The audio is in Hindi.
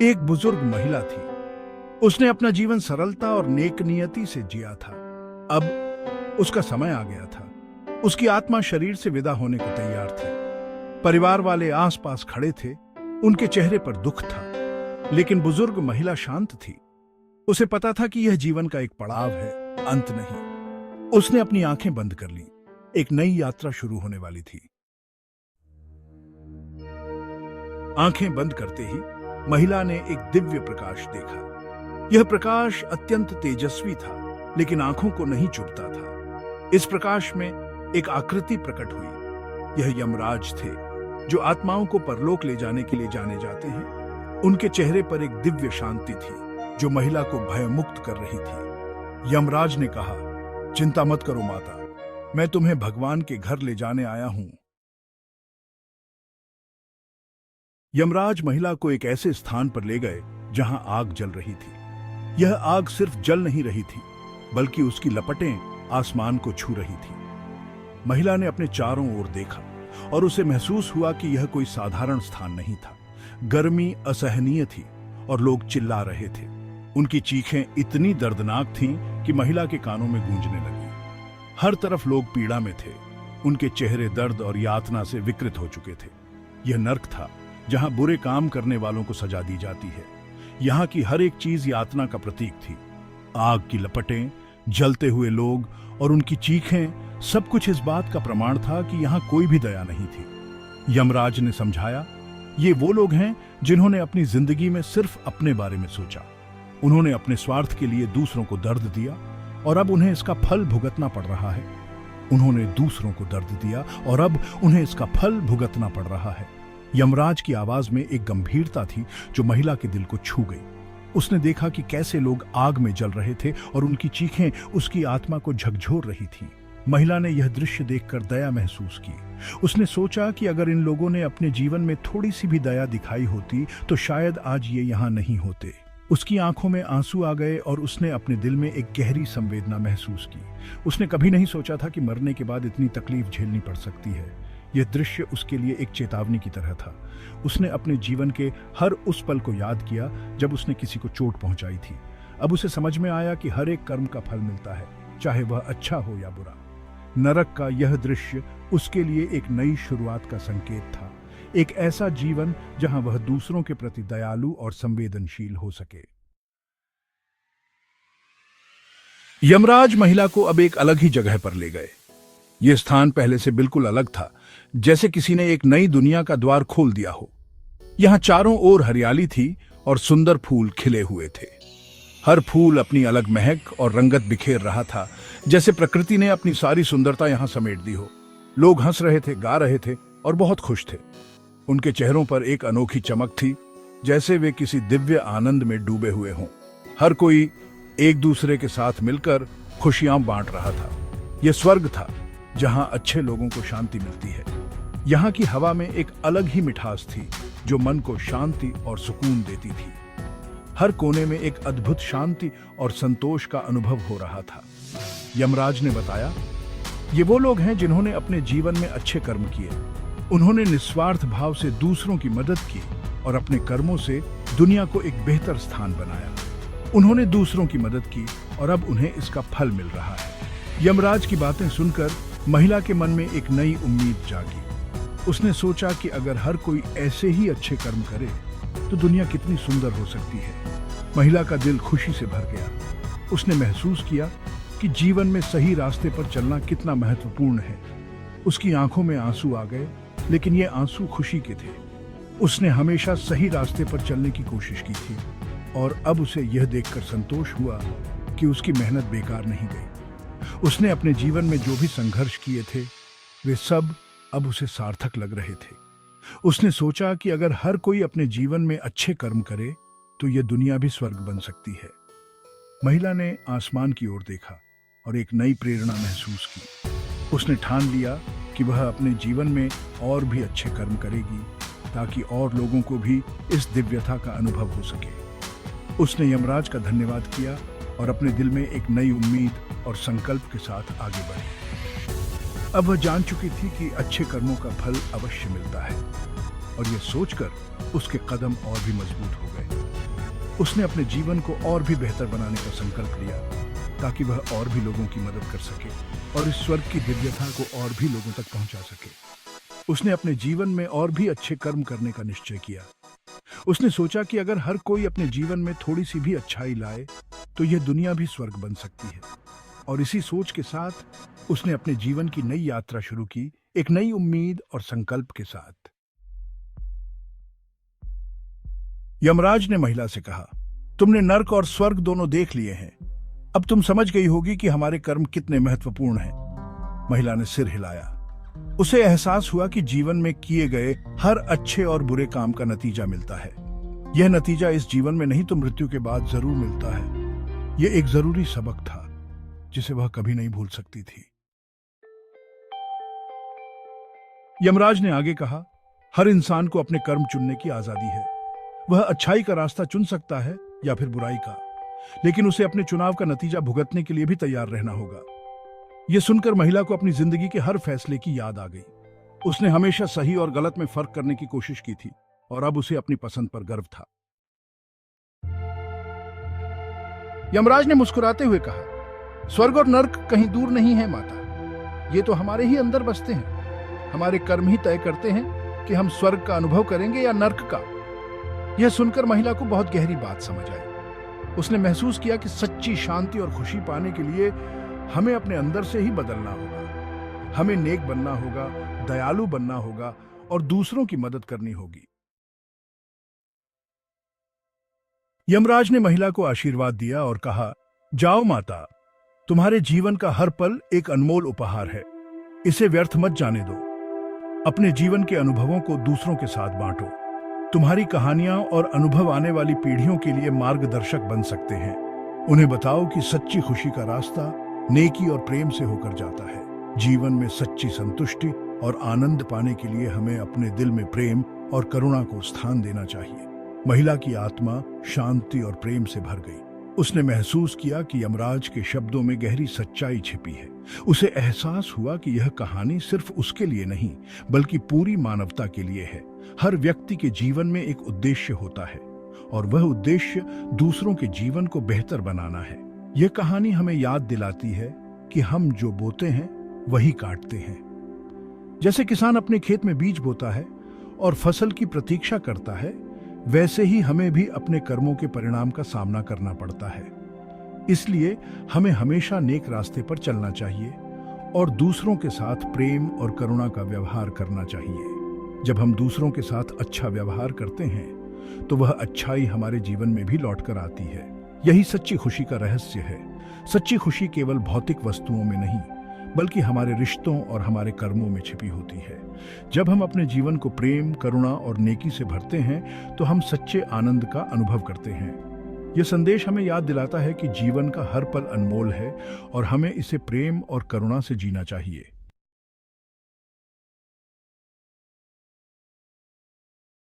एक बुजुर्ग महिला थी। उसने अपना जीवन सरलता और नेकनियति से जिया था। अब उसका समय आ गया था। उसकी आत्मा शरीर से विदा होने को तैयार थी। परिवार वाले आसपास खड़े थे। उनके चेहरे पर दुख था, लेकिन बुजुर्ग महिला शांत थी। उसे पता था कि यह जीवन का एक पड़ाव है, अंत नहीं। उसने अपनी आंखें बंद कर लीं। एक नई यात्रा शुरू होने वाली थी। आंखें बंद करते ही महिला ने एक दिव्य प्रकाश देखा। यह प्रकाश अत्यंत तेजस्वी था, लेकिन आंखों को नहीं चुभता था। इस प्रकाश में एक आकृति प्रकट हुई। यह यमराज थे, जो आत्माओं को परलोक ले जाने के लिए जाने जाते हैं। उनके चेहरे पर एक दिव्य शांति थी, जो महिला को भयमुक्त कर रही थी। यमराज ने कहा, चिंता मत करो माता, मैं तुम्हें भगवान के घर ले जाने आया हूं। यमराज महिला को एक ऐसे स्थान पर ले गए जहां आग जल रही थी। यह आग सिर्फ जल नहीं रही थी, बल्कि उसकी लपटें आसमान को छू रही थी। महिला ने अपने चारों ओर देखा और उसे महसूस हुआ कि यह कोई साधारण स्थान नहीं था। गर्मी असहनीय थी और लोग चिल्ला रहे थे। उनकी चीखें इतनी दर्दनाक थीं कि महिला के कानों में गूंजने लगी। हर तरफ लोग पीड़ा में थे। उनके चेहरे दर्द और यातना से विकृत हो चुके थे। यह नर्क था, जहां बुरे काम करने वालों को सजा दी जाती है। यहां की हर एक चीज यातना का प्रतीक थी। आग की लपटें, जलते हुए लोग और उनकी चीखें, सब कुछ इस बात का प्रमाण था कि यहां कोई भी दया नहीं थी। यमराज ने समझाया, ये वो लोग हैं जिन्होंने अपनी जिंदगी में सिर्फ अपने बारे में सोचा। उन्होंने अपने स्वार्थ के लिए दूसरों को दर्द दिया और अब उन्हें इसका फल भुगतना पड़ रहा है। उन्होंने दूसरों को दर्द दिया और अब उन्हें इसका फल भुगतना पड़ रहा है। यमराज की आवाज में एक गंभीरता थी जो महिला के दिल को छू गई। उसने देखा कि कैसे लोग आग में जल रहे थे और उनकी चीखें उसकी आत्मा को झकझोर रही थी। महिला ने यह दृश्य देखकर दया महसूस की। उसने सोचा कि अगर इन लोगों ने अपने जीवन में थोड़ी सी भी दया दिखाई होती तो शायद आज ये यहाँ नहीं होते। उसकी आंखों में आंसू आ गए और उसने अपने दिल में एक गहरी संवेदना महसूस की। उसने कभी नहीं सोचा था कि मरने के बाद इतनी तकलीफ झेलनी पड़ सकती है। यह दृश्य उसके लिए एक चेतावनी की तरह था। उसने अपने जीवन के हर उस पल को याद किया जब उसने किसी को चोट पहुंचाई थी। अब उसे समझ में आया कि हर एक कर्म का फल मिलता है, चाहे वह अच्छा हो या बुरा। नरक का यह दृश्य उसके लिए एक नई शुरुआत का संकेत था। एक ऐसा जीवन जहां वह दूसरों के प्रति दयालु और संवेदनशील हो सके। यमराज महिला को अब एक अलग ही जगह पर ले गए। यह स्थान पहले से बिल्कुल अलग था, जैसे किसी ने एक नई दुनिया का द्वार खोल दिया हो। यहां चारों ओर हरियाली थी और सुंदर फूल खिले हुए थे। हर फूल अपनी अलग महक और रंगत बिखेर रहा था, जैसे प्रकृति ने अपनी सारी सुंदरता यहां समेट दी हो। लोग हंस रहे थे, गा रहे थे और बहुत खुश थे। उनके चेहरों पर एक अनोखी चमक थी, जैसे वे किसी दिव्य आनंद में डूबे हुए हों। हर कोई एक दूसरे के साथ मिलकर खुशियां बांट रहा था। यह स्वर्ग था, जहां अच्छे लोगों को शांति मिलती है। यहाँ की हवा में एक अलग ही मिठास थी, जो मन को शांति और सुकून देती थी। हर कोने में एक अद्भुत शांति और संतोष का अनुभव हो रहा था। यमराज ने बताया, ये वो लोग हैं जिन्होंने अपने जीवन में अच्छे कर्म किए। उन्होंने निस्वार्थ भाव से दूसरों की मदद की और अपने कर्मों से दुनिया को एक बेहतर स्थान बनाया। उन्होंने दूसरों की मदद की और अब उन्हें इसका फल मिल रहा है। यमराज की बातें सुनकर महिला के मन में एक नई उम्मीद जागी। उसने सोचा कि अगर हर कोई ऐसे ही अच्छे कर्म करे तो दुनिया कितनी सुंदर हो सकती है। महिला का दिल खुशी से भर गया। उसने महसूस किया कि जीवन में सही रास्ते पर चलना कितना महत्वपूर्ण है। उसकी आंखों में आंसू आ गए, लेकिन ये आंसू खुशी के थे। उसने हमेशा सही रास्ते पर चलने की कोशिश की थी और अब उसे यह देखकर संतोष हुआ कि उसकी मेहनत बेकार नहीं गई। उसने अपने जीवन में जो भी संघर्ष किए थे, वे सब अब उसे सार्थक लग रहे थे। उसने सोचा कि अगर हर कोई अपने जीवन में अच्छे कर्म करे तो यह दुनिया भी स्वर्ग बन सकती है। महिला ने आसमान की ओर देखा और एक नई प्रेरणा महसूस की। उसने ठान लिया कि वह अपने जीवन में और भी अच्छे कर्म करेगी, ताकि और लोगों को भी इस दिव्यता का अनुभव हो सके। उसने यमराज का धन्यवाद किया और अपने दिल में एक नई उम्मीद और संकल्प के साथ आगे बढ़ी। अब वह जान चुकी थी कि अच्छे कर्मों का फल अवश्य मिलता है। और यह सोचकर उसके कदम और भी मजबूत हो गए। उसने अपने जीवन को और भी बेहतर बनाने का संकल्प लिया ताकि वह और भी लोगों की मदद कर सके और इस स्वर्ग की दिव्यता को और भी लोगों तक पहुंचा सके। उसने अपने जीवन में और भी अच्छे कर्म करने का निश्चय किया। उसने सोचा कि अगर हर कोई अपने जीवन में थोड़ी सी भी अच्छाई लाए तो यह दुनिया भी स्वर्ग बन सकती है। और इसी सोच के साथ उसने अपने जीवन की नई यात्रा शुरू की, एक नई उम्मीद और संकल्प के साथ। यमराज ने महिला से कहा, तुमने नर्क और स्वर्ग दोनों देख लिए हैं। अब तुम समझ गई होगी कि हमारे कर्म कितने महत्वपूर्ण हैं। महिला ने सिर हिलाया। उसे एहसास हुआ कि जीवन में किए गए हर अच्छे और बुरे काम का नतीजा मिलता है। यह नतीजा इस जीवन में नहीं तो मृत्यु के बाद जरूर मिलता है। यह एक जरूरी सबक था जिसे वह कभी नहीं भूल सकती थी। यमराज ने आगे कहा, हर इंसान को अपने कर्म चुनने की आजादी है। वह अच्छाई का रास्ता चुन सकता है या फिर बुराई का, लेकिन उसे अपने चुनाव का नतीजा भुगतने के लिए भी तैयार रहना होगा। यह सुनकर महिला को अपनी जिंदगी के हर फैसले की याद आ गई। उसने हमेशा सही और गलत में फर्क करने की कोशिश की थी और अब उसे अपनी पसंद पर गर्व था। यमराज ने मुस्कुराते हुए कहा, स्वर्ग और नर्क कहीं दूर नहीं है माता, ये तो हमारे ही अंदर बसते हैं। हमारे कर्म ही तय करते हैं कि हम स्वर्ग का अनुभव करेंगे या नर्क का। यह सुनकर महिला को बहुत गहरी बात समझ आई। उसने महसूस किया कि सच्ची शांति और खुशी पाने के लिए हमें अपने अंदर से ही बदलना होगा। हमें नेक बनना होगा, दयालु बनना होगा और दूसरों की मदद करनी होगी। यमराज ने महिला को आशीर्वाद दिया और कहा, जाओ माता, तुम्हारे जीवन का हर पल एक अनमोल उपहार है। इसे व्यर्थ मत जाने दो। अपने जीवन के अनुभवों को दूसरों के साथ बांटो। तुम्हारी कहानियां और अनुभव आने वाली पीढ़ियों के लिए मार्गदर्शक बन सकते हैं। उन्हें बताओ कि सच्ची खुशी का रास्ता नेकी और प्रेम से होकर जाता है। जीवन में सच्ची संतुष्टि और आनंद पाने के लिए हमें अपने दिल में प्रेम और करुणा को स्थान देना चाहिए। महिला की आत्मा शांति और प्रेम से भर गई। उसने महसूस किया कि यमराज के शब्दों में गहरी सच्चाई छिपी है। उसे एहसास हुआ कि यह कहानी सिर्फ उसके लिए नहीं बल्कि पूरी मानवता के लिए है। हर व्यक्ति के जीवन में एक उद्देश्य होता है और वह उद्देश्य दूसरों के जीवन को बेहतर बनाना है। यह कहानी हमें याद दिलाती है कि हम जो बोते हैं वही काटते हैं। जैसे किसान अपने खेत में बीज बोता है और फसल की प्रतीक्षा करता है, वैसे ही हमें भी अपने कर्मों के परिणाम का सामना करना पड़ता है। इसलिए हमें हमेशा नेक रास्ते पर चलना चाहिए और दूसरों के साथ प्रेम और करुणा का व्यवहार करना चाहिए। जब हम दूसरों के साथ अच्छा व्यवहार करते हैं तो वह अच्छाई हमारे जीवन में भी लौटकर आती है। यही सच्ची खुशी का रहस्य है। सच्ची खुशी केवल भौतिक वस्तुओं में नहीं बल्कि हमारे रिश्तों और हमारे कर्मों में छिपी होती है। जब हम अपने जीवन को प्रेम, करुणा और नेकी से भरते हैं तो हम सच्चे आनंद का अनुभव करते हैं। यह संदेश हमें याद दिलाता है कि जीवन का हर पल अनमोल है और हमें इसे प्रेम और करुणा से जीना चाहिए।